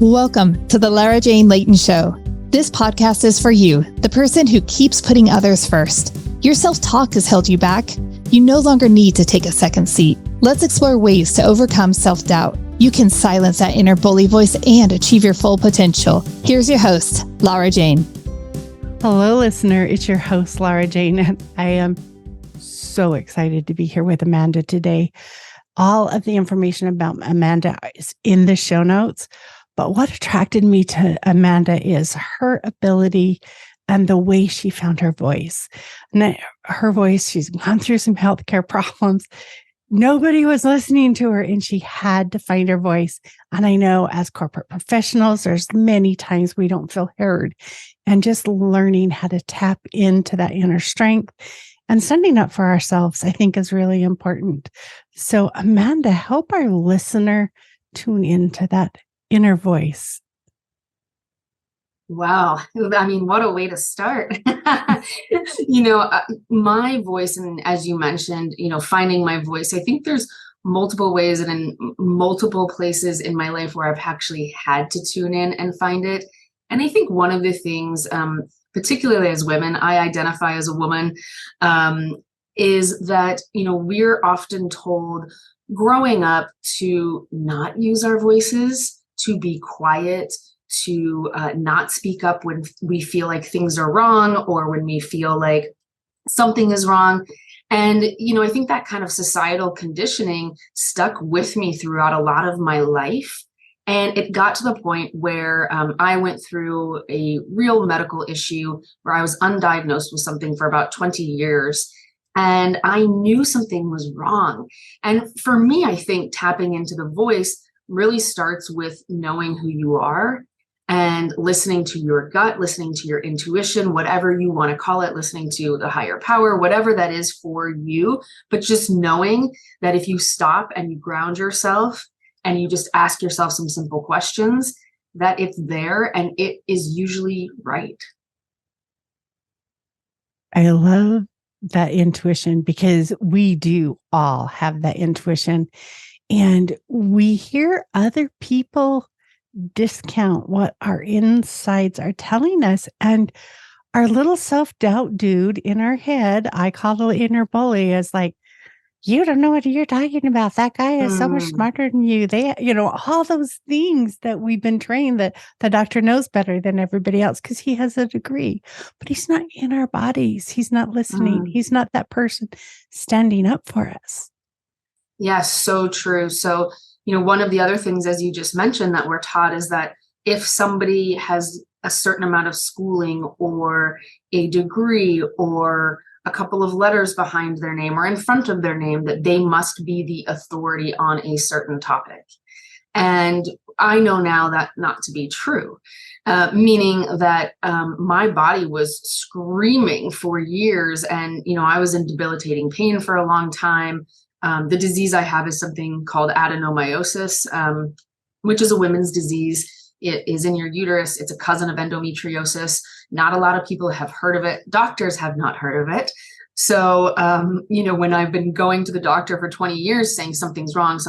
Welcome to the Lara Jane Layton Show. This podcast is for you, the person who keeps putting others first. Your self-talk has held you back. You no longer need to take a second seat. Let's explore ways to overcome self-doubt. You can silence that inner bully voice and achieve your full potential. Here's your host, Lara Jane. Hello, listener. It's your host, Lara Jane, and I am so excited to be here with Amanda today. All of the information about Amanda is in the show notes. But what attracted me to Amanda is her ability and the way she found her voice. And her voice, she's gone through some healthcare problems. Nobody was listening to her, and she had to find her voice. And I know as corporate professionals, there's many times we don't feel heard. And just learning how to tap into that inner strength and standing up for ourselves, I think, is really important. So, Amanda, help our listener tune into that inner voice. Wow. I mean, what a way to start. My voice, and as you mentioned, finding my voice, I think there's multiple ways and in multiple places in my life where I've actually had to tune in and find it. And I think one of the things, particularly as women, I identify as a woman, is that, we're often told growing up to not use our voices, to be quiet, to not speak up when we feel like things are wrong or when we feel like something is wrong. And, I think that kind of societal conditioning stuck with me throughout a lot of my life. And it got to the point where I went through a real medical issue where I was undiagnosed with something for about 20 years. And I knew something was wrong. And for me, I think tapping into the voice really starts with knowing who you are and listening to your gut, listening to your intuition, whatever you want to call it, listening to the higher power, whatever that is for you. But just knowing that if you stop and you ground yourself and you just ask yourself some simple questions, that it's there and it is usually right. I love that intuition because we do all have that intuition. And we hear other people discount what our insides are telling us. And our little self-doubt dude in our head, I call the inner bully, is like, you don't know what you're talking about. That guy is so much smarter than you. All those things that we've been trained that the doctor knows better than everybody else because he has a degree, but he's not in our bodies. He's not listening. He's not that person standing up for us. Yes, so true. So, one of the other things, as you just mentioned, that we're taught is that if somebody has a certain amount of schooling or a degree or a couple of letters behind their name or in front of their name, that they must be the authority on a certain topic. And I know now that not to be true, meaning that my body was screaming for years. And, I was in debilitating pain for a long time. The disease I have is something called adenomyosis, which is a women's disease. It is in your uterus. It's a cousin of endometriosis. Not a lot of people have heard of it. Doctors have not heard of it. So, when I've been going to the doctor for 20 years saying something's wrong,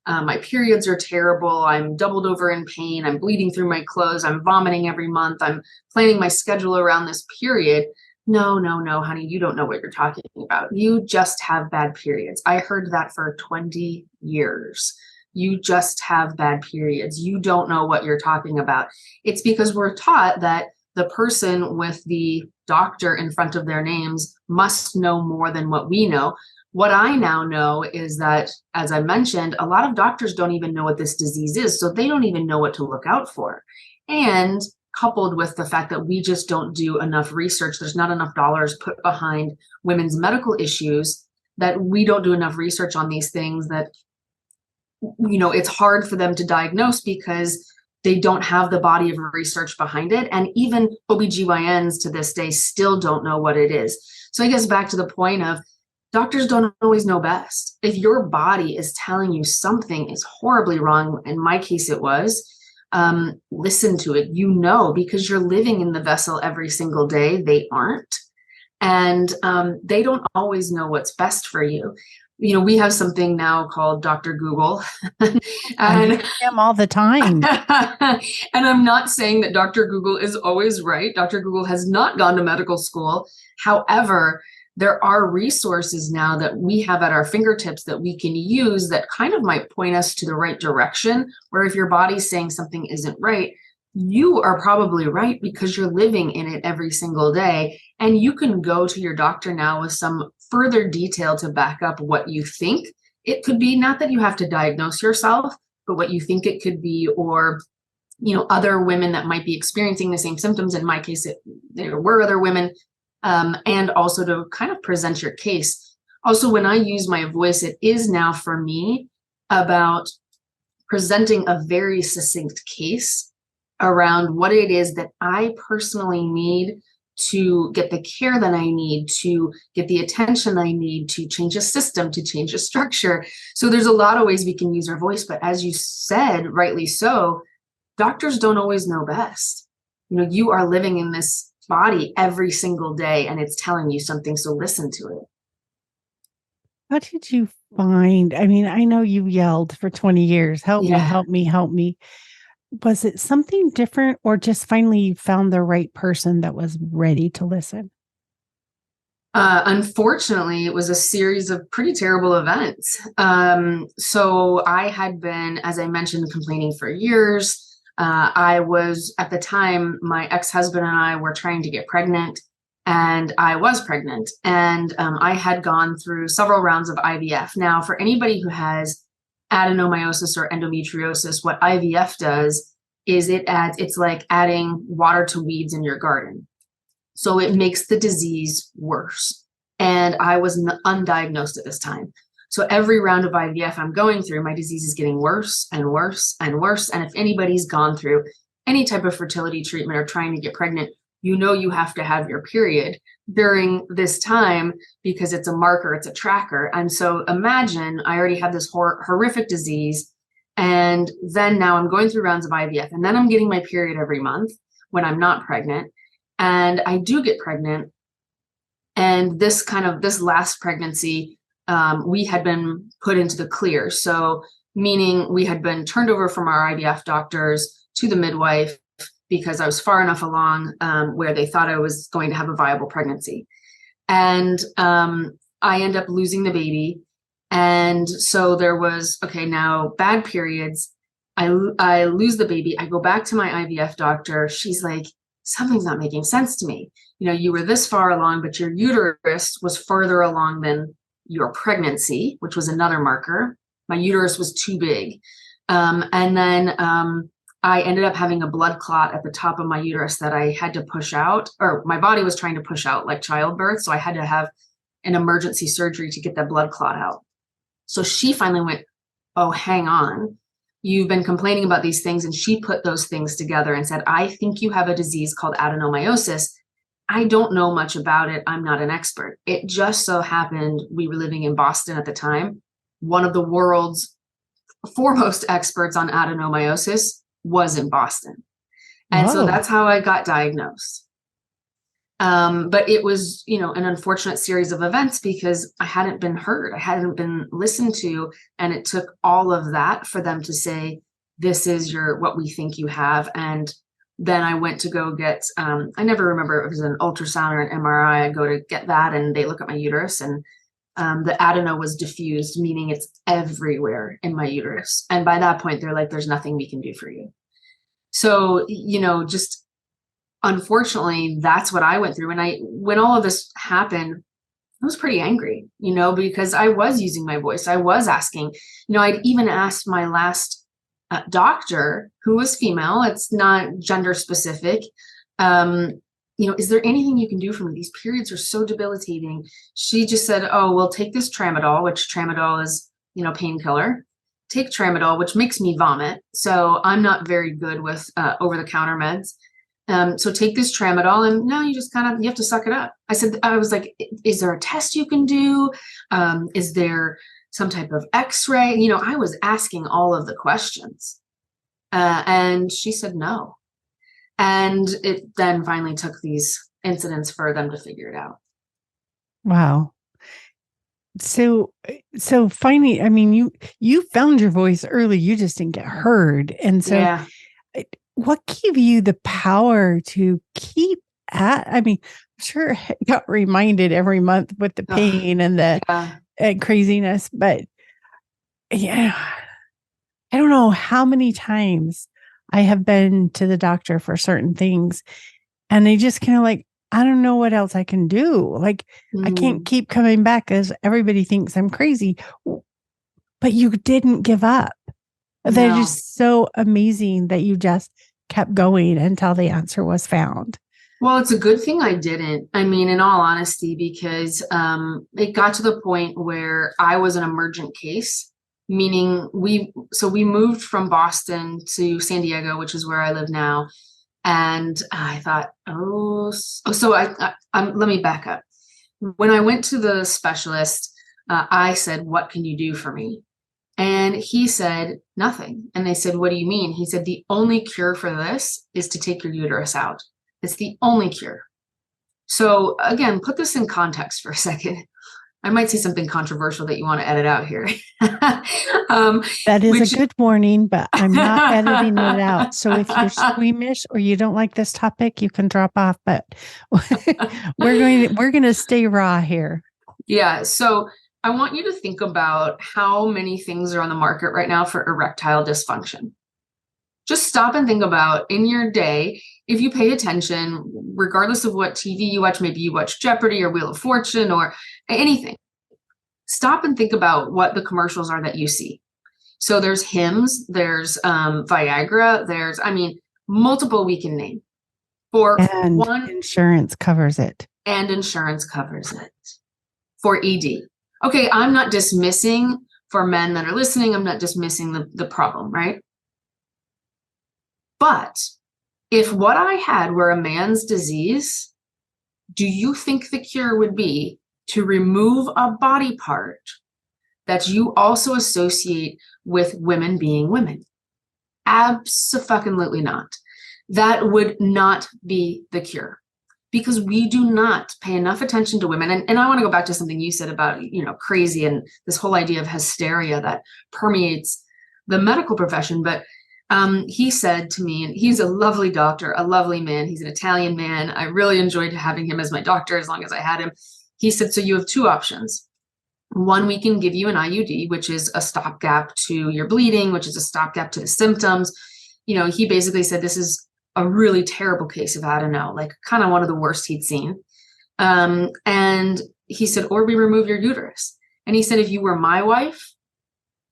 my periods are terrible. I'm doubled over in pain. I'm bleeding through my clothes. I'm vomiting every month. I'm planning my schedule around this period. No, honey, you don't know what you're talking about. You just have bad periods. I heard that for 20 years. You just have bad periods. You don't know what you're talking about. It's because we're taught that the person with the doctor in front of their names must know more than what we know. What I now know is that, as I mentioned, a lot of doctors don't even know what this disease is, so they don't even know what to look out for. And coupled with the fact that we just don't do enough research, there's not enough dollars put behind women's medical issues, that we don't do enough research on these things, that it's hard for them to diagnose because they don't have the body of research behind it. And even OBGYNs to this day still don't know what it is. So I guess back to the point of doctors don't always know best. If your body is telling you something is horribly wrong, in my case it was, listen to it, because you're living in the vessel every single day. They aren't. And they don't always know what's best for you. we have something now called Dr. Google. I use him all the time. And I'm not saying that Dr. Google is always right. Dr. Google has not gone to medical school. However, there are resources now that we have at our fingertips that we can use that kind of might point us to the right direction, where if your body's saying something isn't right, you are probably right because you're living in it every single day. And you can go to your doctor now with some further detail to back up what you think it could be. Not that you have to diagnose yourself, but what you think it could be, or other women that might be experiencing the same symptoms. In my case, there were other women, and also to kind of present your case. Also, when I use my voice, it is now for me about presenting a very succinct case around what it is that I personally need to get the care that I need, to get the attention I need, to change a system, to change a structure. So there's a lot of ways we can use our voice, but as you said, rightly so, doctors don't always know best. You are living in this body every single day and it's telling you something, so listen to it. How did you find, I mean, I know you yelled for 20 years, help me, help me, help me. Was it something different, or just finally you found the right person that was ready to listen? Unfortunately, it was a series of pretty terrible events. So I had been, as I mentioned, complaining for years. I was, at the time, my ex-husband and I were trying to get pregnant, and I was pregnant. And I had gone through several rounds of IVF. Now, for anybody who has adenomyosis or endometriosis, what IVF does is it's like adding water to weeds in your garden. So it makes the disease worse. And I was undiagnosed at this time. So every round of IVF I'm going through, my disease is getting worse and worse and worse. And if anybody's gone through any type of fertility treatment or trying to get pregnant, you have to have your period during this time because it's a marker, it's a tracker. And so imagine I already have this horrific disease. And then now I'm going through rounds of IVF, and then I'm getting my period every month when I'm not pregnant. And I do get pregnant. And this last pregnancy, we had been put into the clear. So meaning we had been turned over from our IVF doctors to the midwife because I was far enough along where they thought I was going to have a viable pregnancy. And I end up losing the baby. And so there was, now bad periods. I lose the baby. I go back to my IVF doctor. She's like, something's not making sense to me. You were this far along, but your uterus was further along than your pregnancy, which was another marker. My uterus was too big. And then I ended up having a blood clot at the top of my uterus that I had to push out, or my body was trying to push out like childbirth. So I had to have an emergency surgery to get that blood clot out. So she finally went, oh, hang on. You've been complaining about these things. And she put those things together and said, I think you have a disease called adenomyosis. I don't know much about it. I'm not an expert. It just so happened we were living in Boston at the time. One of the world's foremost experts on adenomyosis was in Boston. And so that's how I got diagnosed. But it was, an unfortunate series of events because I hadn't been heard. I hadn't been listened to. And it took all of that for them to say, this is what we think you have. And then I went to go get, I never remember if it was an ultrasound or an MRI. I go to get that and they look at my uterus, and the adeno was diffused, meaning it's everywhere in my uterus. And by that point, they're like, there's nothing we can do for you. So, just unfortunately, that's what I went through. And when all of this happened, I was pretty angry, because I was using my voice. I was asking, I'd even asked my last doctor, who was female, it's not gender specific, is there anything you can do for me? These periods are so debilitating. She just said, oh, well, take this tramadol, which tramadol is, painkiller. Take tramadol, which makes me vomit. So I'm not very good with over-the-counter meds. So take this tramadol, and no, you just you have to suck it up. I was like, is there a test you can do? Is there some type of x-ray? I was asking all of the questions. And she said no. And it then finally took these incidents for them to figure it out. Wow. so finally, I mean, you found your voice early, you just didn't get heard. And so Yeah. what gave you the power to keep at, I mean, I'm sure I got reminded every month with the pain and the craziness, but yeah, I don't know how many times I have been to the doctor for certain things and they just kind of like, I don't know what else I can do. Like, I can't keep coming back because everybody thinks I'm crazy. But you didn't give up. They're just so amazing that you just kept going until the answer was found. Well, it's a good thing I didn't. I mean, in all honesty, because it got to the point where I was an emergent case, meaning we moved from Boston to San Diego, which is where I live now. And I thought, let me back up. When I went to the specialist, I said, "What can you do for me?" And he said, "Nothing." And they said, "What do you mean?" He said, "The only cure for this is to take your uterus out. It's the only cure." So again, put this in context for a second. I might say something controversial that you want to edit out here. That is a good warning, but I'm not editing it out. So if you're squeamish or you don't like this topic, you can drop off, but we're going to stay raw here. Yeah. So I want you to think about how many things are on the market right now for erectile dysfunction. Just stop and think about in your day, if you pay attention, regardless of what TV you watch, maybe you watch Jeopardy or Wheel of Fortune or anything, stop and think about what the commercials are that you see. So there's Hims, there's Viagra, there's, multiple we can name. And insurance covers it. And insurance covers it. For ED. Okay, I'm not dismissing, for men that are listening, I'm not dismissing the problem, right? But if what I had were a man's disease, do you think the cure would be to remove a body part that you also associate with women being women? Abso-fucking-lutely not. That would not be the cure, because we do not pay enough attention to women. And I want to go back to something you said about, crazy and this whole idea of hysteria that permeates the medical profession. But he said to me, and he's a lovely doctor, a lovely man. He's an Italian man. I really enjoyed having him as my doctor as long as I had him. He said, so you have two options. One, we can give you an IUD, which is a stopgap to your bleeding, which is a stopgap to the symptoms. He basically said this is a really terrible case of adeno, like kind of one of the worst he'd seen. And he said, or we remove your uterus. And he said, if you were my wife,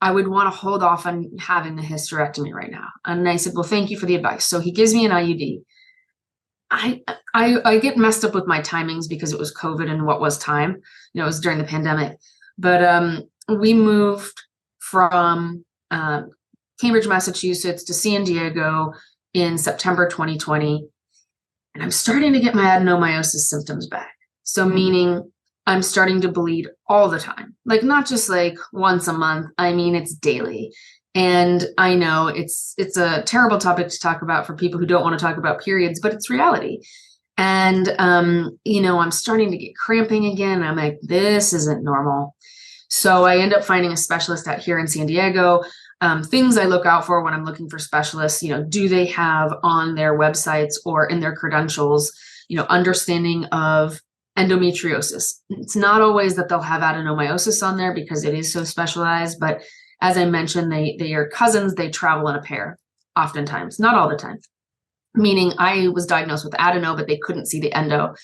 I would want to hold off on having the hysterectomy right now. And I said, well, thank you for the advice. So he gives me an IUD. I get messed up with my timings because it was COVID and what was time, it was during the pandemic. But we moved from Cambridge, Massachusetts to San Diego in September 2020. And I'm starting to get my adenomyosis symptoms back. So meaning I'm starting to bleed all the time, like not just like once a month. It's daily. And I know it's a terrible topic to talk about for people who don't want to talk about periods, but it's reality. And, I'm starting to get cramping again. I'm like, this isn't normal. So I end up finding a specialist out here in San Diego. Things I look out for when I'm looking for specialists, do they have on their websites or in their credentials, understanding of endometriosis. It's not always that they'll have adenomyosis on there because it is so specialized, but as I mentioned, they are cousins, they travel in a pair, oftentimes, not all the time. Meaning I was diagnosed with adeno, but they couldn't see the endo.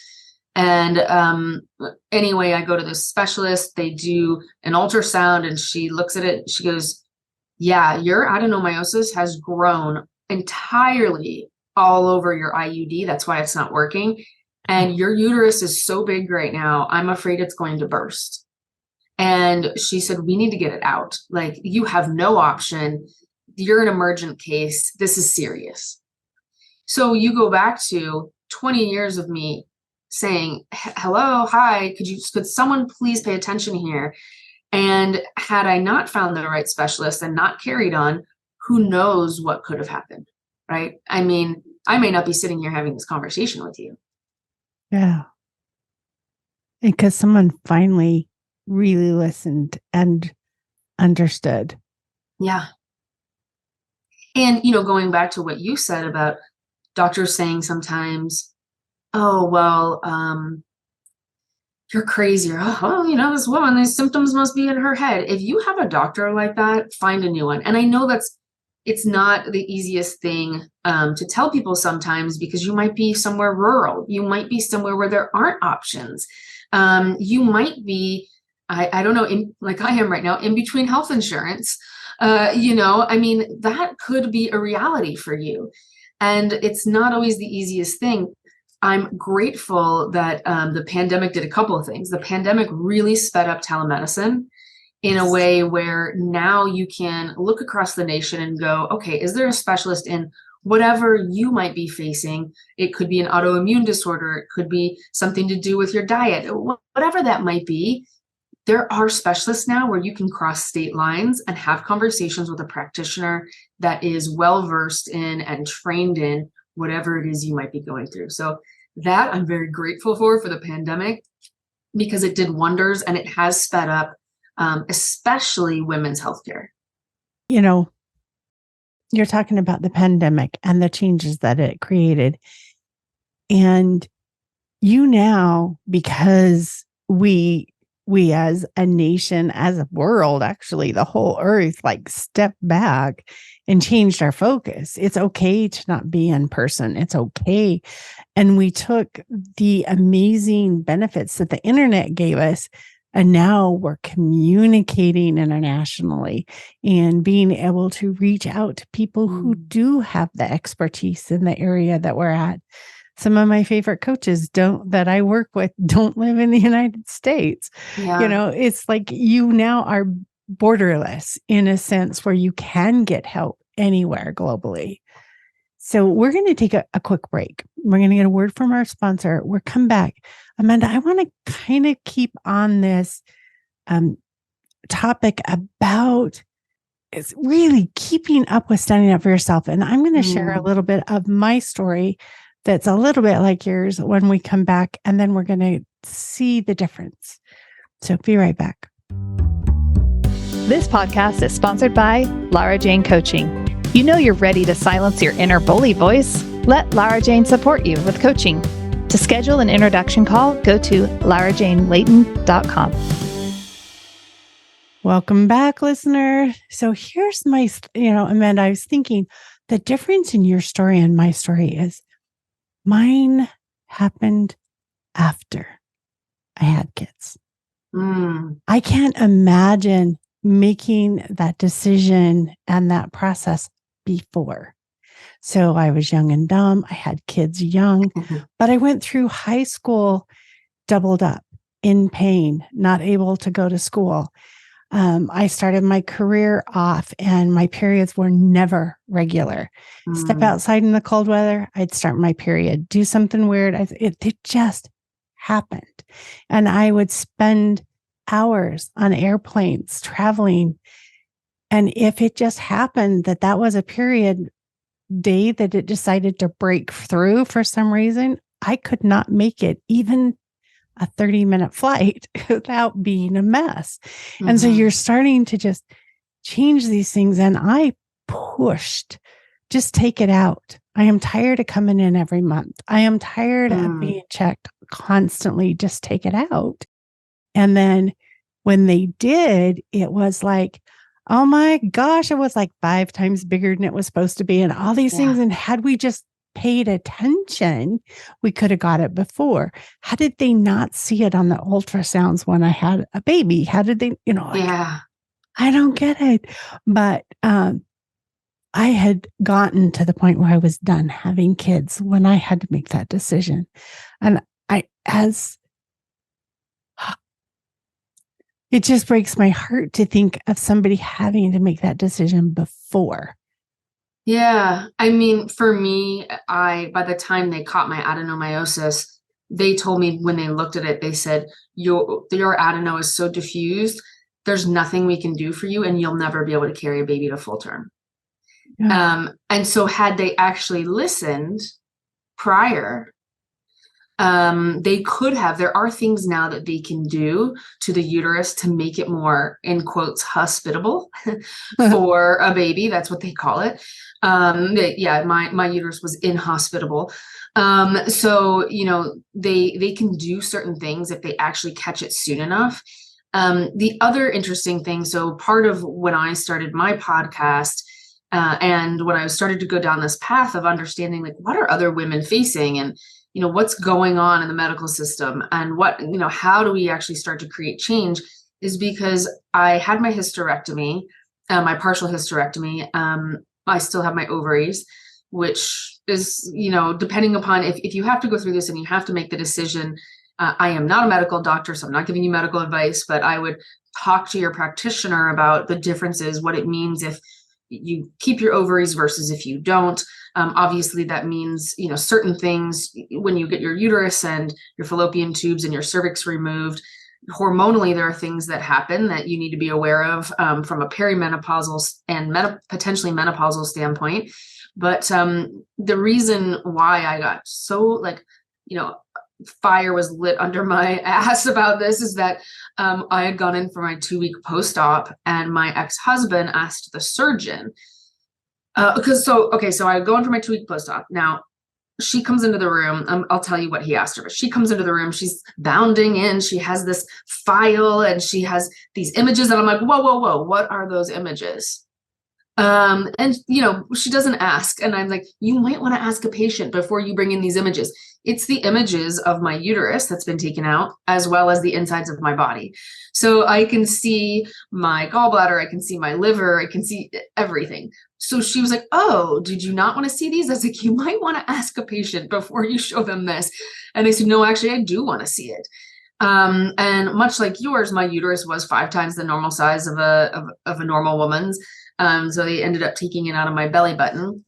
And anyway, I go to this specialist, they do an ultrasound and she looks at it, she goes, yeah, your adenomyosis has grown entirely all over your IUD. That's why it's not working. And your uterus is so big right now, I'm afraid it's going to burst. And she said, we need to get it out. Like, you have no option. You're an emergent case. This is serious. So you go back to 20 years of me saying, hello, hi, could someone please pay attention here? And had I not found the right specialist and not carried on, who knows what could have happened, right? I may not be sitting here having this conversation with you. Yeah. Because someone finally really listened and understood. Yeah. And, going back to what you said about doctors saying sometimes, oh, well, you're crazy. Or, oh, well, this woman, these symptoms must be in her head. If you have a doctor like that, find a new one. And I know it's not the easiest thing to tell people sometimes, because you might be somewhere rural. You might be somewhere where there aren't options. You might be, I don't know, like I am right now, in between health insurance. That could be a reality for you. And it's not always the easiest thing. I'm grateful that the pandemic did a couple of things. The pandemic really sped up telemedicine in a way where now you can look across the nation and go, okay, is there a specialist in whatever you might be facing? It could be an autoimmune disorder. It could be something to do with your diet, whatever that might be. There are specialists now where you can cross state lines and have conversations with a practitioner that is well-versed in and trained in whatever it is you might be going through. So that I'm very grateful for the pandemic, because it did wonders and it has sped up, especially women's healthcare. You're talking about the pandemic and the changes that it created. And now, because we as a nation, as a world, actually the whole earth, stepped back and changed our focus. It's okay to not be in person. It's okay. And we took the amazing benefits that the internet gave us, and now we're communicating internationally and being able to reach out to people who do have the expertise in the area that we're at. Some of my favorite coaches that I work with don't live in the United States. Yeah. It's like you now are borderless in a sense where you can get help anywhere globally. So we're going to take a quick break. We're going to get a word from our sponsor. We'll come back. Amanda, I want to kind of keep on this topic about it's really keeping up with standing up for yourself. And I'm going to share a little bit of my story that's a little bit like yours when we come back, and then we're going to see the difference. So be right back. This podcast is sponsored by Lara Jane Coaching. You know you're ready to silence your inner bully voice? Let Lara Jane support you with coaching. To schedule an introduction call, go to larajanelayton.com. Welcome back, listener. So here's my, Amanda, I was thinking the difference in your story and my story is mine happened after I had kids. I can't imagine making that decision and that process before. So I was young and dumb. I had kids young, but I went through high school doubled up in pain, not able to go to school. I started my career off and my periods were never regular. Step outside in the cold weather, I'd start my period. Do something weird. It just happened. And I would spend hours on airplanes traveling. And if it just happened that was a period day that it decided to break through for some reason, I could not make it even a 30-minute flight without being a mess. And so you're starting to just change these things. And I pushed, just take it out. I am tired of coming in every month. I am tired of being checked constantly. Just take it out. And then when they did, it was like, oh my gosh, it was like 5 times bigger than it was supposed to be. And all these things. And had we just paid attention, we could have got it before. How did they not see it on the ultrasounds when I had a baby? How did they, I don't get it. But I had gotten to the point where I was done having kids when I had to make that decision. And it just breaks my heart to think of somebody having to make that decision before. Yeah. I mean, for me, by the time they caught my adenomyosis, they told me when they looked at it, they said, your adeno is so diffused, there's nothing we can do for you and you'll never be able to carry a baby to full term. Yeah. And so had they actually listened prior, They could have, there are things now that they can do to the uterus to make it more, in quotes, hospitable for a baby. That's what they call it. My uterus was inhospitable. So, they can do certain things if they actually catch it soon enough. The other interesting thing, so part of when I started my podcast, and when I started to go down this path of understanding, like, what are other women facing, and what's going on in the medical system, and how do we actually start to create change, is because I had my hysterectomy, my partial hysterectomy. I still have my ovaries, which is, depending upon if you have to go through this and you have to make the decision. I am not a medical doctor, so I'm not giving you medical advice, but I would talk to your practitioner about the differences, what it means if you keep your ovaries versus if you don't. Obviously, that means, certain things when you get your uterus and your fallopian tubes and your cervix removed. Hormonally, there are things that happen that you need to be aware of from a perimenopausal and potentially menopausal standpoint. But the reason why I got so, fire was lit under my ass about this is that I had gone in for my 2-week post-op, and my ex-husband asked the surgeon, so I go in for my 2-week post-op. Now, she comes into the room. I'll tell you what he asked her, but she comes into the room. She's bounding in. She has this file and she has these images, and I'm like, whoa, what are those images? And she doesn't ask. And I'm like, you might want to ask a patient before you bring in these images. It's the images of my uterus that's been taken out, as well as the insides of my body. So I can see my gallbladder, I can see my liver, I can see everything. So she was like, oh, did you not want to see these? I was like, you might want to ask a patient before you show them this. And I said, no, actually, I do want to see it. And much like yours, my uterus was 5 times the normal size of a normal woman's. So they ended up taking it out of my belly button,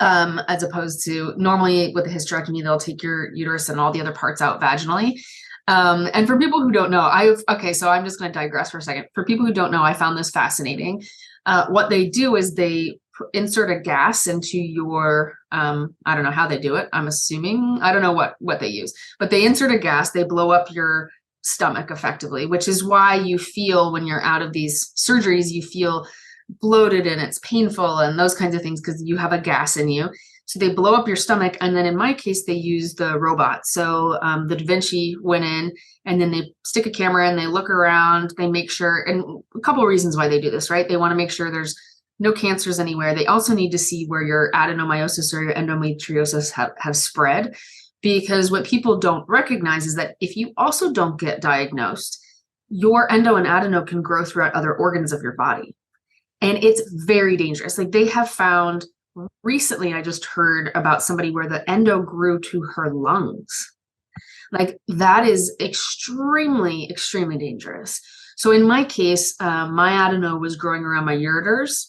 as opposed to normally with a hysterectomy, they'll take your uterus and all the other parts out vaginally. And for people who don't know, so I'm just going to digress for a second. For people who don't know, I found this fascinating. What they do is they insert a gas into your, I don't know how they do it. I'm assuming, I don't know what they use, but they insert a gas, they blow up your stomach effectively, which is why you feel when you're out of these surgeries, you feel bloated and it's painful and those kinds of things because you have a gas in you. So they blow up your stomach. And then in my case, they use the robot. So the Da Vinci went in and then they stick a camera and they look around, they make sure, and a couple of reasons why they do this, right? They want to make sure there's no cancers anywhere. They also need to see where your adenomyosis or your endometriosis have spread, because what people don't recognize is that if you also don't get diagnosed, your endo and adeno can grow throughout other organs of your body. And it's very dangerous. Like they have found recently, I just heard about somebody where the endo grew to her lungs. Like that is extremely, extremely dangerous. So in my case, my adeno was growing around my ureters.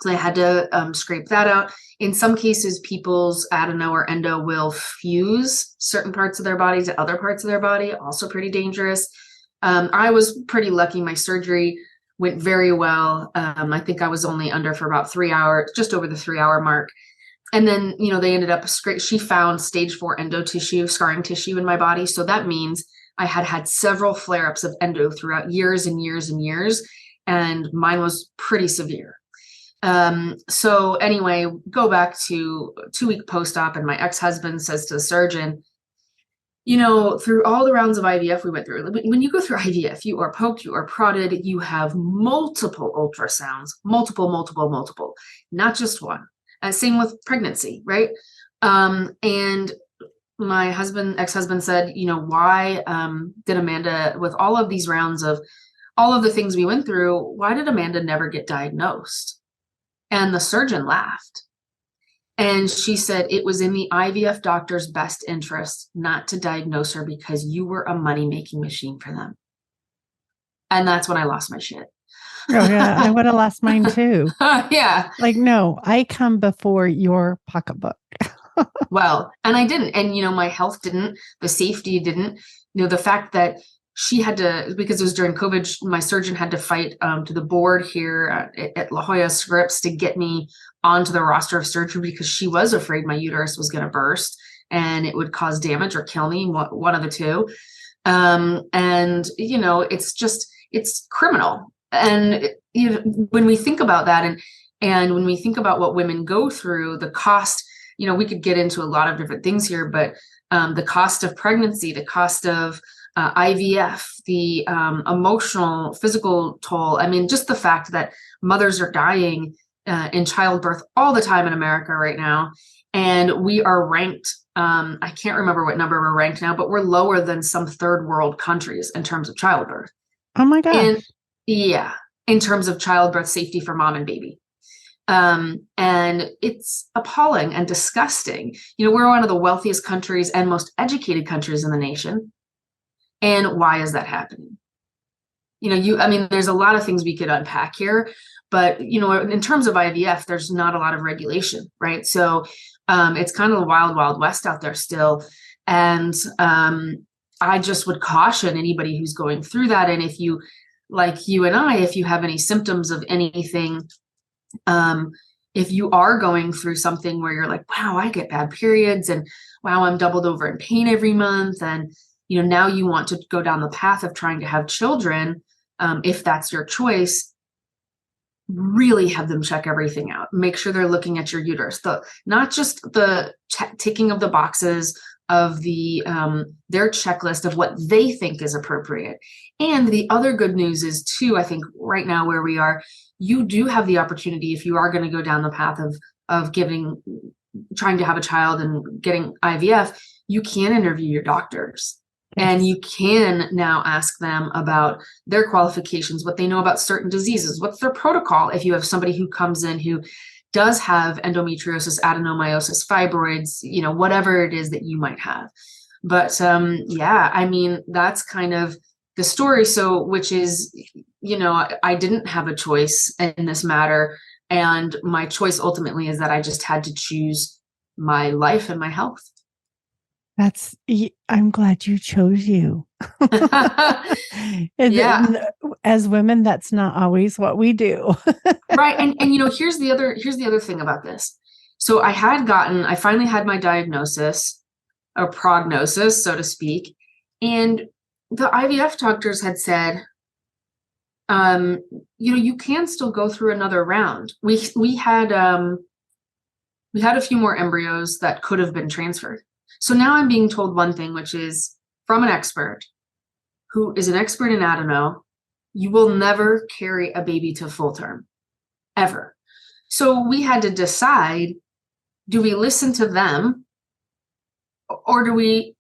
So I had to scrape that out. In some cases, people's adeno or endo will fuse certain parts of their body to other parts of their body, also pretty dangerous. I was pretty lucky. My surgery went very well. I think I was only under for about 3 hours, just over the 3-hour mark. And then, they ended up, she found stage 4 endo tissue, scarring tissue in my body. So that means I had several flare-ups of endo throughout years and years and years. And mine was pretty severe. So anyway, go back to 2-week post-op, and my ex-husband says to the surgeon, through all the rounds of IVF we went through, when you go through IVF, you are poked, you are prodded, you have multiple ultrasounds, multiple, not just one. Same with pregnancy, right? And my ex-husband said, why did Amanda, with all of these rounds of all of the things we went through, why did Amanda never get diagnosed? And the surgeon laughed. And she said it was in the IVF doctor's best interest not to diagnose her because you were a money-making machine for them. And that's when I lost my shit. Oh, yeah. I would have lost mine too. Yeah. Like, no, I come before your pocketbook. Well, and I didn't. And, my health didn't. The safety didn't. The fact that she had to, because it was during COVID, my surgeon had to fight to the board here at La Jolla Scripps to get me onto the roster of surgery because she was afraid my uterus was going to burst and it would cause damage or kill me, one of the two. And, it's criminal. And when we think about that, and when we think about what women go through, the cost, we could get into a lot of different things here, but the cost of pregnancy, the cost of IVF, the emotional, physical toll. I mean, just the fact that mothers are dying in childbirth all the time in America right now. And we are ranked, I can't remember what number we're ranked now, but we're lower than some third world countries in terms of childbirth. Oh my gosh. And yeah, in terms of childbirth safety for mom and baby. And it's appalling and disgusting. We're one of the wealthiest countries and most educated countries in the nation. And why is that happening? There's a lot of things we could unpack here, but, in terms of IVF, there's not a lot of regulation, right? So, it's kind of the wild, wild west out there still. And, I just would caution anybody who's going through that. And if you, like you and I, if you have any symptoms of anything, if you are going through something where you're like, wow, I get bad periods, and wow, I'm doubled over in pain every month. And, now you want to go down the path of trying to have children. If that's your choice, really have them check everything out. Make sure they're looking at your uterus, not just the ticking of the boxes of their checklist of what they think is appropriate. And the other good news is too, I think right now where we are, you do have the opportunity, if you are going to go down the path of trying to have a child and getting IVF, you can interview your doctors. Yes. And you can now ask them about their qualifications, what they know about certain diseases, what's their protocol. If you have somebody who comes in who does have endometriosis, adenomyosis, fibroids, whatever it is that you might have. But that's kind of the story. So, which is, I didn't have a choice in this matter. And my choice ultimately is that I just had to choose my life and my health. I'm glad you chose you. Yeah. As women, that's not always what we do. Right. And here's the other thing about this. So I finally had my diagnosis or prognosis, so to speak. And the IVF doctors had said, you can still go through another round. We had a few more embryos that could have been transferred. So now I'm being told one thing, which is from an expert who is an expert in adeno, you will never carry a baby to full term, ever. So we had to decide, do we listen to them or do we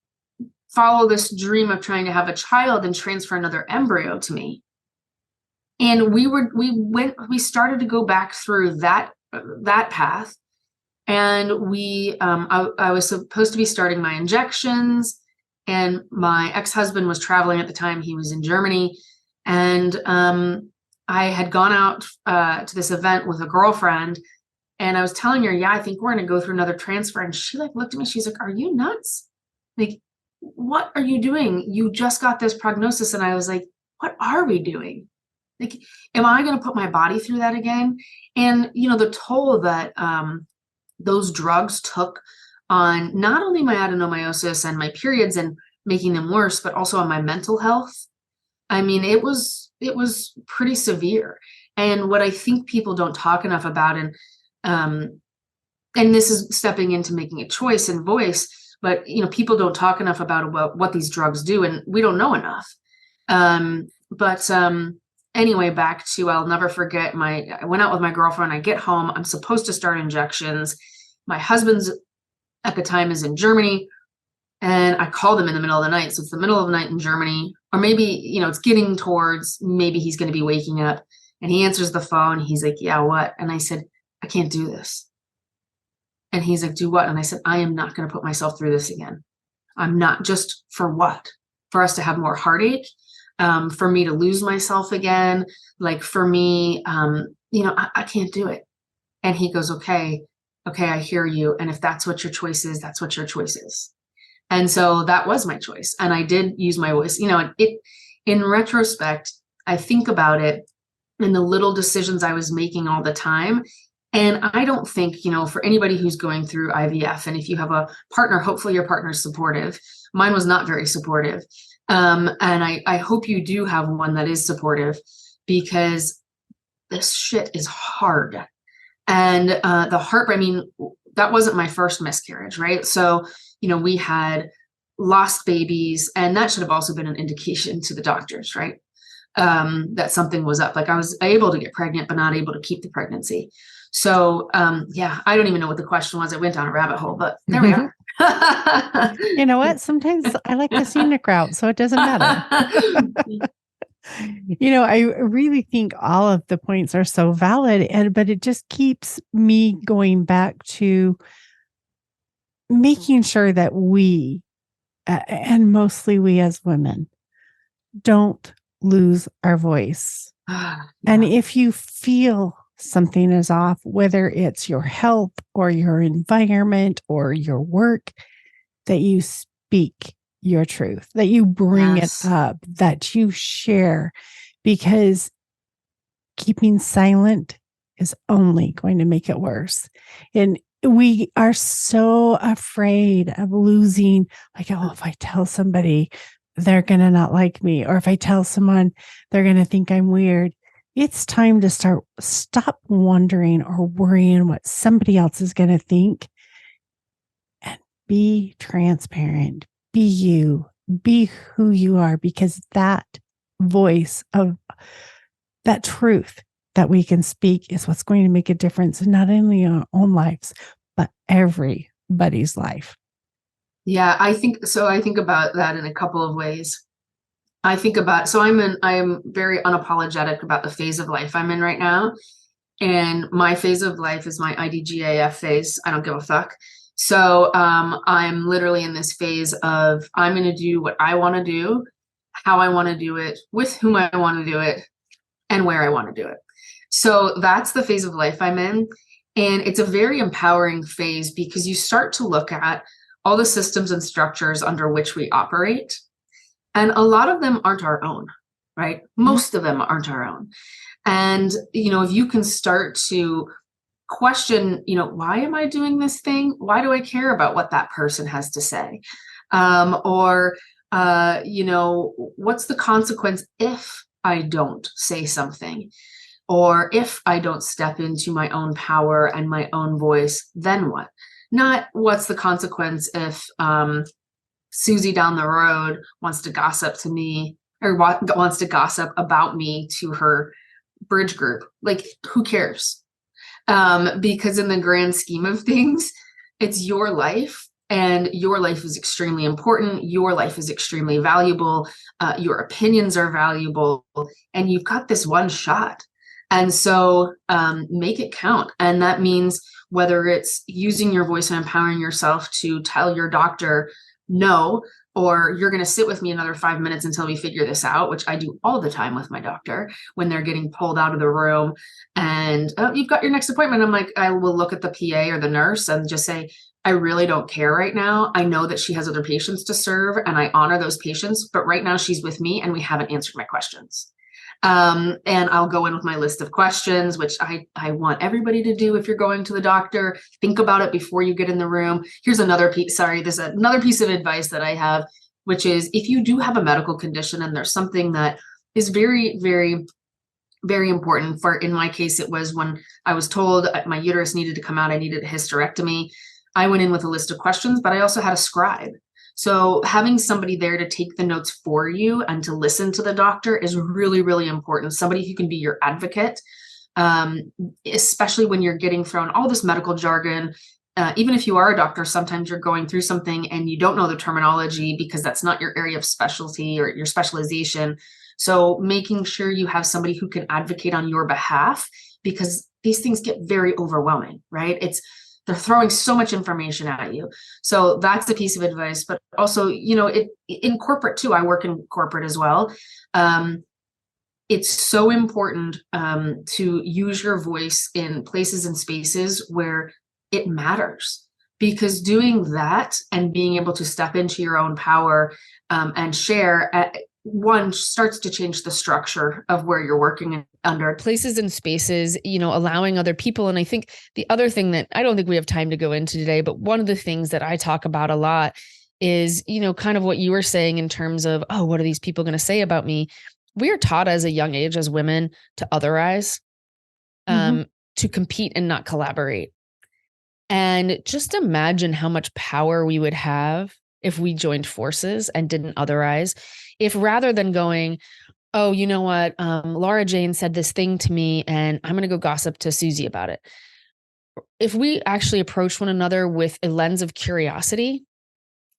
follow this dream of trying to have a child and transfer another embryo to me? And we started to go back through that path. And I was supposed to be starting my injections, and my ex-husband was traveling at the time. He was in Germany, and I had gone out to this event with a girlfriend, and I was telling her, yeah, I think we're going to go through another transfer. And she looked at me, she's like, are you nuts? What are you doing? You just got this prognosis. And I was like, what are we doing? Am I going to put my body through that again? And, the toll that those drugs took on not only my adenomyosis and my periods and making them worse, but also on my mental health. I mean, it was pretty severe. And what I think people don't talk enough about, and this is stepping into making a choice and voice, but people don't talk enough about what these drugs do, and we don't know enough. Anyway, back to, I'll never forget, I went out with my girlfriend. I get home. I'm supposed to start injections. My husband's at the time is in Germany, and I called him in the middle of the night. So it's the middle of the night in Germany, or maybe, it's getting towards, maybe he's going to be waking up, and he answers the phone. He's like, yeah, what? And I said, I can't do this. And he's like, do what? And I said, I am not going to put myself through this again. I'm not. Just for what? For us to have more heartache? For me to lose myself again, for me, I can't do it. And he goes, okay, I hear you. And if that's what your choice is, that's what your choice is. And so that was my choice. And I did use my voice. In retrospect, I think about it and the little decisions I was making all the time. And I don't think, for anybody who's going through IVF, and if you have a partner, hopefully your partner's supportive. Mine was not very supportive. And I hope you do have one that is supportive, because this shit is hard. And that wasn't my first miscarriage, right? So, we had lost babies, and that should have also been an indication to the doctors, right? That something was up. Like, I was able to get pregnant, but not able to keep the pregnancy. So, I don't even know what the question was. I went down a rabbit hole, but there we are. You know what? Sometimes I like the scenic route, so it doesn't matter. I really think all of the points are so valid, but it just keeps me going back to making sure that we, and mostly we as women, don't lose our voice. Yeah. And if you feel something is off, whether it's your health or your environment or your work, that you speak your truth, that you bring it up, that you share, because keeping silent is only going to make it worse. And we are so afraid of losing, like, oh, if I tell somebody, they're going to not like me. Or if I tell someone, they're going to think I'm weird. It's time to stop wondering or worrying what somebody else is going to think, and be transparent. Be you, be who you are, because that voice of that truth that we can speak is what's going to make a difference, not only in our own lives, but everybody's life. Yeah, I think about that in a couple of ways. I am very unapologetic about the phase of life I'm in right now. And my phase of life is my IDGAF phase. I don't give a fuck. So I'm literally in this phase of, I'm going to do what I want to do, how I want to do it, with whom I want to do it, and where I want to do it. So that's the phase of life I'm in. And it's a very empowering phase, because you start to look at all the systems and structures under which we operate. And a lot of them aren't our own, right? Most of them aren't our own. And, if you can start to question, why am I doing this thing? Why do I care about what that person has to say? Or what's the consequence if I don't say something? Or if I don't step into my own power and my own voice, then what? Not what's the consequence if Susie down the road wants to gossip to me, or wants to gossip about me to her bridge group. Like, who cares? Because in the grand scheme of things, it's your life, and your life is extremely important. Your life is extremely valuable. Your opinions are valuable, and you've got this one shot. And so make it count. And that means whether it's using your voice and empowering yourself to tell your doctor no, or you're going to sit with me another 5 minutes until we figure this out, which I do all the time with my doctor when they're getting pulled out of the room and, oh, you've got your next appointment. I'm like, I will look at the PA or the nurse and just say, I really don't care right now. I know that she has other patients to serve, and I honor those patients, but right now she's with me and we haven't answered my questions. And I'll go in with my list of questions, which I want everybody to do. If you're going to the doctor, think about it before you get in the room. Here's another piece. There's another piece of advice that I have, which is, if you do have a medical condition and there's something that is very, very, very important in my case, it was when I was told my uterus needed to come out, I needed a hysterectomy. I went in with a list of questions, but I also had a scribe. So having somebody there to take the notes for you and to listen to the doctor is really, really important. Somebody who can be your advocate, especially when you're getting thrown all this medical jargon. Even if you are a doctor, sometimes you're going through something and you don't know the terminology because that's not your area of specialty or your specialization. So making sure you have somebody who can advocate on your behalf, because these things get very overwhelming, right? They're throwing so much information at you. So that's a piece of advice. But also, in corporate too, I work in corporate as well. It's so important to use your voice in places and spaces where it matters, because doing that and being able to step into your own power and share one starts to change the structure of where you're working under. Places and spaces, allowing other people. And I think the other thing that I don't think we have time to go into today, but one of the things that I talk about a lot is, kind of what you were saying in terms of, oh, what are these people going to say about me? We are taught as a young age as women to otherize, to compete and not collaborate. And just imagine how much power we would have if we joined forces and didn't otherize. If rather than going, oh, you know what, Laura Jane said this thing to me and I'm going to go gossip to Susie about it. If we actually approach one another with a lens of curiosity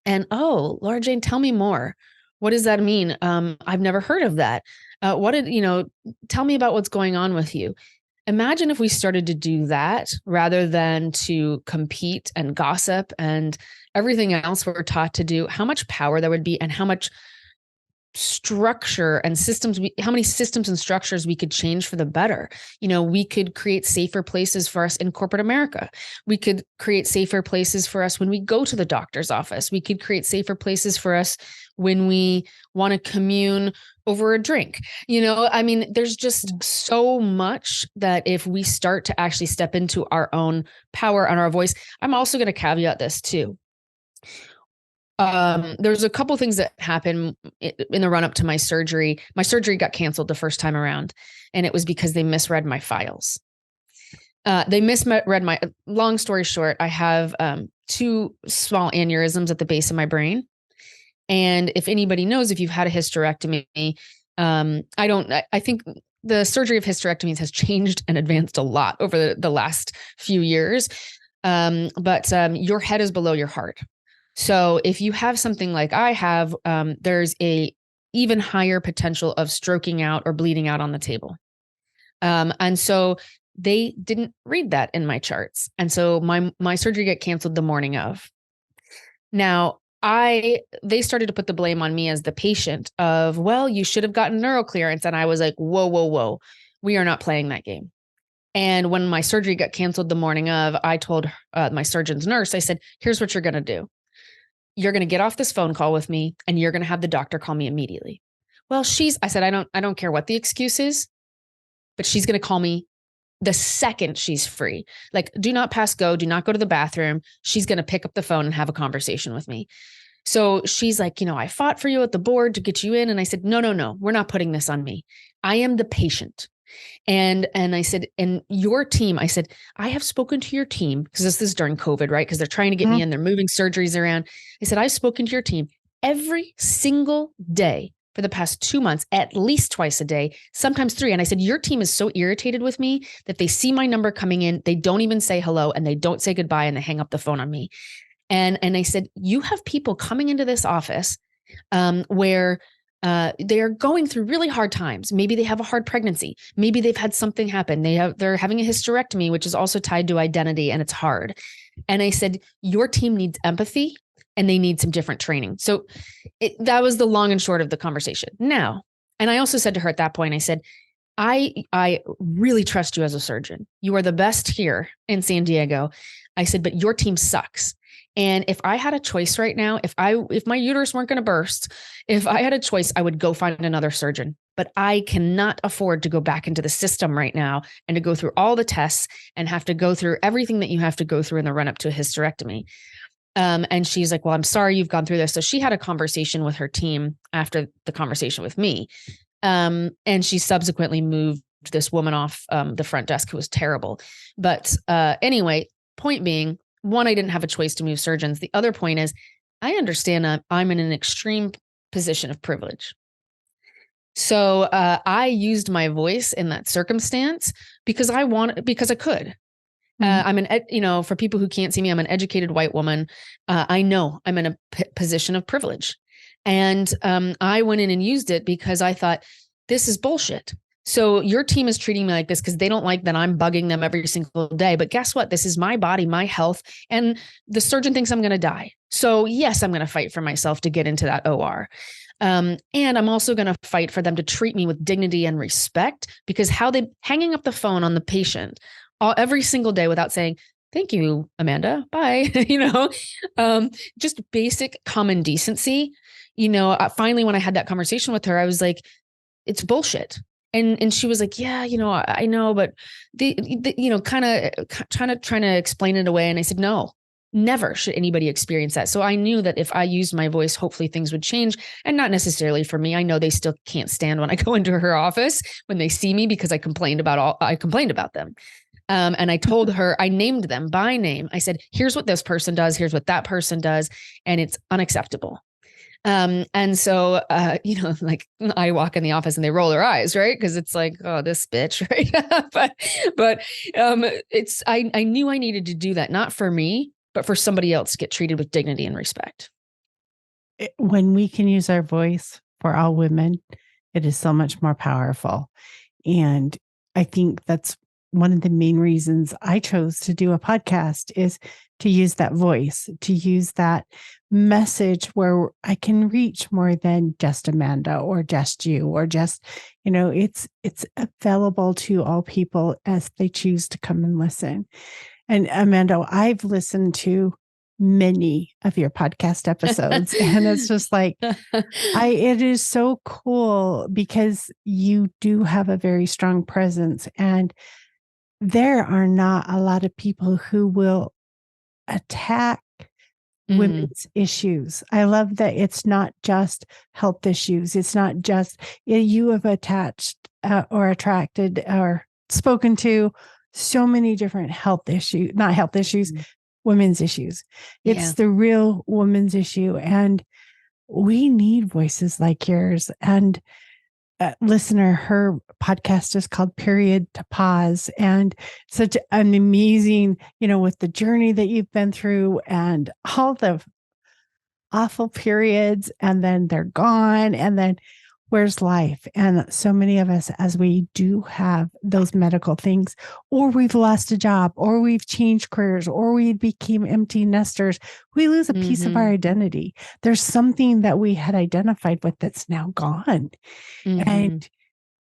and, oh, Laura Jane, tell me more. What does that mean? I've never heard of that. Tell me about what's going on with you. Imagine if we started to do that rather than to compete and gossip and everything else we're taught to do, how much power there would be and how much structure and how many systems and structures we could change for the better. We could create safer places for us in corporate America. We could create safer places for us when we go to the doctor's office. We could create safer places for us when we want to commune over a drink. There's just so much that if we start to actually step into our own power and our voice. I'm also going to caveat this too. There's a couple things that happened in the run up to my surgery. My surgery got canceled the first time around, and it was because they misread my files. They misread long story short, I have 2 small aneurysms at the base of my brain. And if anybody knows, if you've had a hysterectomy, I think the surgery of hysterectomies has changed and advanced a lot over the last few years. But your head is below your heart. So if you have something like I have, there's a even higher potential of stroking out or bleeding out on the table. And so they didn't read that in my charts. And so my surgery got canceled the morning of. Now, they started to put the blame on me as the patient of, well, you should have gotten neuroclearance. And I was like, whoa, we are not playing that game. And when my surgery got canceled the morning of, I told my surgeon's nurse, I said, here's what you're going to do. You're going to get off this phone call with me and you're going to have the doctor call me immediately. Well, I said, I don't care what the excuse is, but she's going to call me the second she's free. Like, do not pass go, do not go to the bathroom. She's going to pick up the phone and have a conversation with me. So she's like, I fought for you at the board to get you in. And I said, no, we're not putting this on me. I am the patient. And I said, and your team, I said, I have spoken to your team because this is during COVID, right? Because they're trying to get me in, they're moving surgeries around. I said, I've spoken to your team every single day for the past 2 months, at least twice a day, sometimes 3. And I said, your team is so irritated with me that they see my number coming in. They don't even say hello and they don't say goodbye and they hang up the phone on me. And I said, you have people coming into this office where they are going through really hard times. Maybe they have a hard pregnancy. Maybe they've had something happen. They're having a hysterectomy, which is also tied to identity, and it's hard. And I said, your team needs empathy and they need some different training. So that was the long and short of the conversation. Now, and I also said to her at that point, I said, I really trust you as a surgeon. You are the best here in San Diego. I said, but your team sucks. And if I had a choice right now, if my uterus weren't going to burst, if I had a choice, I would go find another surgeon. But I cannot afford to go back into the system right now and to go through all the tests and have to go through everything that you have to go through in the run up to a hysterectomy. And she's like, well, I'm sorry you've gone through this. So she had a conversation with her team after the conversation with me. And she subsequently moved this woman off the front desk who was terrible. But anyway, point being, one, I didn't have a choice to move surgeons. The other point is, I understand that I'm in an extreme position of privilege. So I used my voice in that circumstance because I could. I'm for people who can't see me, I'm an educated white woman. I know I'm in a position of privilege. And I went in and used it because I thought, this is bullshit. So your team is treating me like this because they don't like that I'm bugging them every single day. But guess what? This is my body, my health, and the surgeon thinks I'm going to die. So yes, I'm going to fight for myself to get into that OR. And I'm also going to fight for them to treat me with dignity and respect, because how they hanging up the phone on the patient every single day without saying, thank you, Amanda, bye, just basic common decency. finally, when I had that conversation with her, I was like, it's bullshit. And she was like, yeah, I know, but kind of trying to explain it away. And I said, no, never should anybody experience that. So I knew that if I used my voice, hopefully things would change, and not necessarily for me. I know they still can't stand when I go into her office when they see me, because I complained about them. And I told her, I named them by name. I said, here's what this person does. Here's what that person does. And it's unacceptable. And so, like I walk in the office and they roll their eyes, right? Cause it's like, oh, this bitch, right? but I knew I needed to do that, not for me, but for somebody else to get treated with dignity and respect. When we can use our voice for all women, it is so much more powerful. And I think that's one of the main reasons I chose to do a podcast, is to use that voice, to use that message where I can reach more than just Amanda or just you or just, it's available to all people as they choose to come and listen. And Amanda, I've listened to many of your podcast episodes, and it's just like, it is so cool because you do have a very strong presence, and there are not a lot of people who will attack women's issues. I love that it's not just health issues. It's not just you have attached or attracted or spoken to so many different not health issues, women's issues. It's the real women's issue. And we need voices like yours. And listener, her podcast is called Period to Pause, and such an amazing, with the journey that you've been through and all the awful periods, and then they're gone, and then where's life? And so many of us, as we do have those medical things, or we've lost a job, or we've changed careers, or we became empty nesters, we lose a piece of our identity. There's something that we had identified with that's now gone. And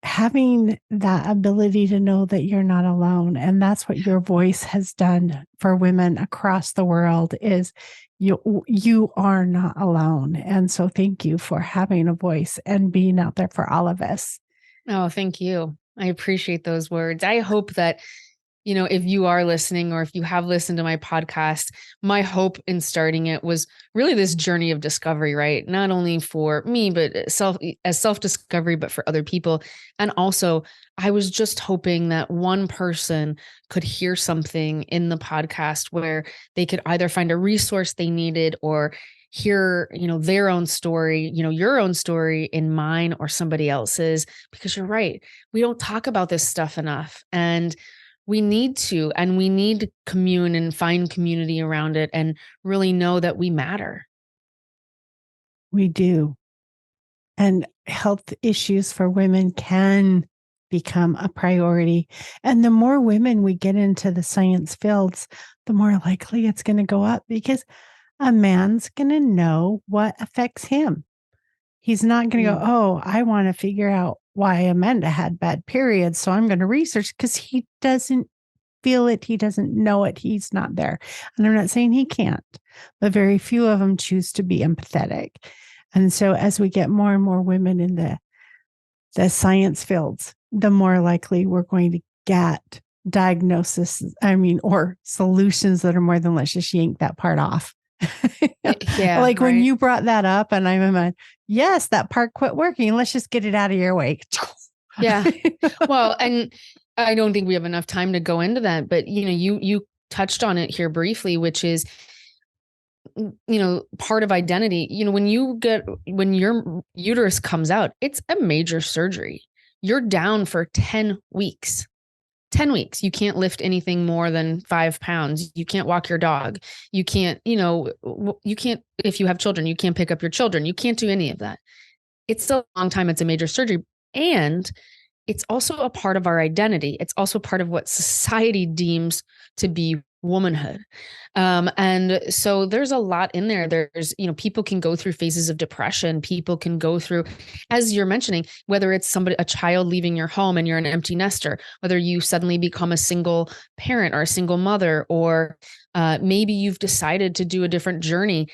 having that ability to know that you're not alone, and that's what your voice has done for women across the world, is you are not alone. And so thank you for having a voice and being out there for all of us. Oh, thank you. I appreciate those words. I hope that, if you are listening, or if you have listened to my podcast, my hope in starting it was really this journey of discovery, right? Not only for me, but self-discovery, but for other people. And also, I was just hoping that one person could hear something in the podcast where they could either find a resource they needed, or hear, their own story, your own story in mine or somebody else's, because you're right. We don't talk about this stuff enough, and we need to, and we need to commune and find community around it and really know that we matter. We do. And health issues for women can become a priority. And the more women we get into the science fields, the more likely it's going to go up, because a man's going to know what affects him. He's not going to go, oh, I want to figure out why Amanda had bad periods, so I'm going to research, because he doesn't feel it. He doesn't know it. He's not there. And I'm not saying he can't, but very few of them choose to be empathetic. And so as we get more and more women in the science fields, the more likely we're going to get or solutions that are more than, let's just yank that part off. Like when you brought that up, and I'm like, yes, that part quit working. Let's just get it out of your way. Yeah. Well, and I don't think we have enough time to go into that, but you touched on it here briefly, which is, part of identity. When your uterus comes out, it's a major surgery. You're down for 10 weeks. 10 weeks. You can't lift anything more than 5 pounds. You can't walk your dog. You can't, if you have children, you can't pick up your children. You can't do any of that. It's a long time. It's a major surgery. And it's also a part of our identity. It's also part of what society deems to be womanhood. And so there's a lot in there. There's, people can go through phases of depression. People can go through, as you're mentioning, whether it's a child leaving your home and you're an empty nester, whether you suddenly become a single parent or a single mother, or maybe you've decided to do a different journey.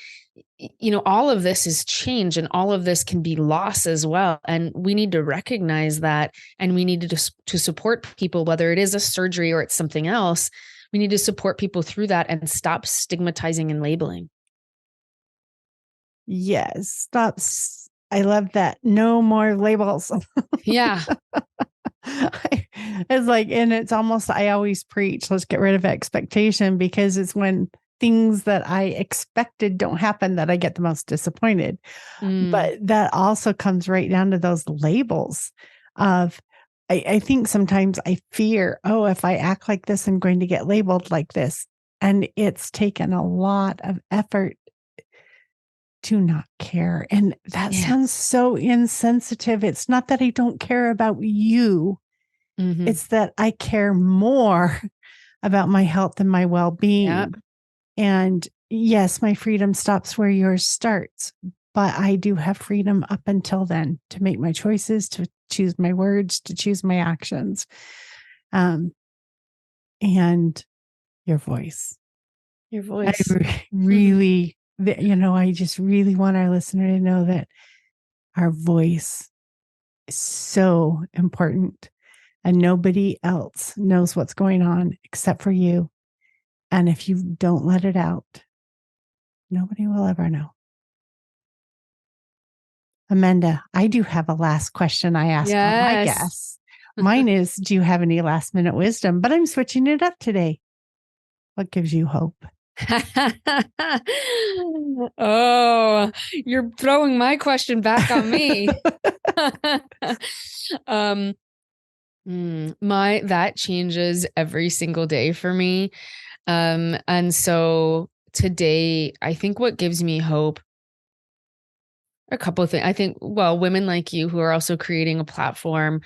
all of this is change, and all of this can be loss as well. And we need to recognize that, and we need to support people, whether it is a surgery or it's something else. We need to support people through that and stop stigmatizing and labeling. Yes. Stop. I love that. No more labels. Yeah. It's like, and it's almost, I always preach, let's get rid of expectation, because it's when things that I expected don't happen that I get the most disappointed. But that also comes right down to those labels of, I think sometimes I fear, if I act like this, I'm going to get labeled like this. And it's taken a lot of effort to not care. And that sounds so insensitive. It's not that I don't care about you. Mm-hmm. It's that I care more about my health and my well-being. Yep. And yes, my freedom stops where yours starts, but I do have freedom up until then to make my choices, to choose my words, to choose my actions. And your voice. Your voice. I really, I just really want our listener to know that our voice is so important, and nobody else knows what's going on except for you. And if you don't let it out, nobody will ever know. Amanda, I do have a last question I ask all my guests. Mine is, do you have any last minute wisdom? But I'm switching it up today. What gives you hope? Oh, you're throwing my question back on me. That changes every single day for me. And so today, I think what gives me hope, a couple of things. I think, women like you who are also creating a platform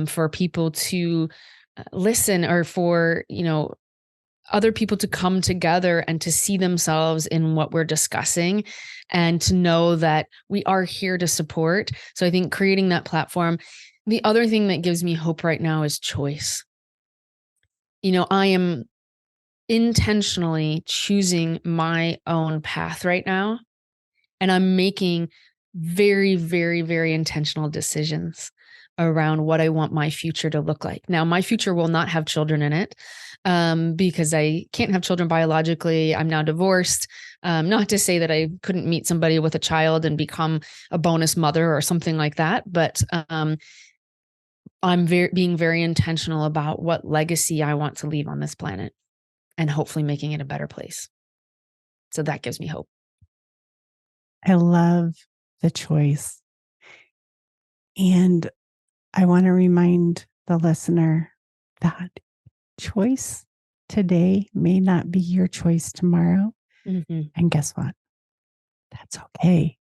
for people to listen, or for, other people to come together and to see themselves in what we're discussing, and to know that we are here to support. So I think creating that platform. The other thing that gives me hope right now is choice. I am intentionally choosing my own path right now, and I'm making very, very, very intentional decisions around what I want my future to look like. Now, my future will not have children in it, because I can't have children biologically. I'm now divorced. Not to say that I couldn't meet somebody with a child and become a bonus mother or something like that, but I'm being very intentional about what legacy I want to leave on this planet, and hopefully making it a better place. So that gives me hope. I love the choice. And I want to remind the listener that choice today may not be your choice tomorrow. Mm-hmm. And guess what? That's okay.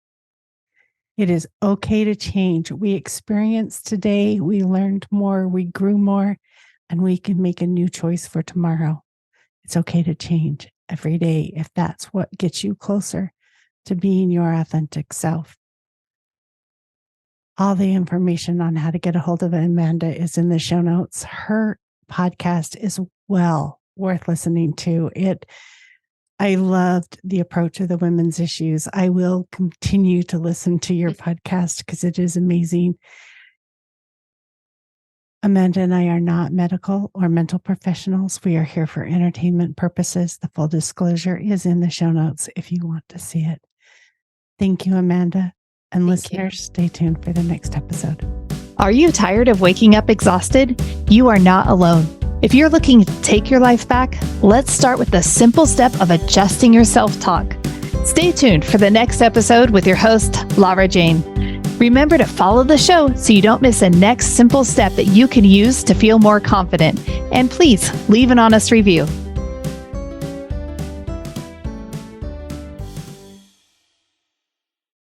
It is okay to change. We experienced today, we learned more, we grew more, and we can make a new choice for tomorrow. It's okay to change every day if that's what gets you closer to being your authentic self. All the information on how to get a hold of Amanda is in the show notes. Her podcast is well worth listening to. I loved the approach of the women's issues. I will continue to listen to your podcast because it is amazing. Amanda and I are not medical or mental professionals. We are here for entertainment purposes. The full disclosure is in the show notes if you want to see it. Thank you, Amanda. And listeners, stay tuned for the next episode. Are you tired of waking up exhausted? You are not alone. If you're looking to take your life back, let's start with the simple step of adjusting your self-talk. Stay tuned for the next episode with your host, Lara Jane. Remember to follow the show so you don't miss a next simple step that you can use to feel more confident. And please leave an honest review.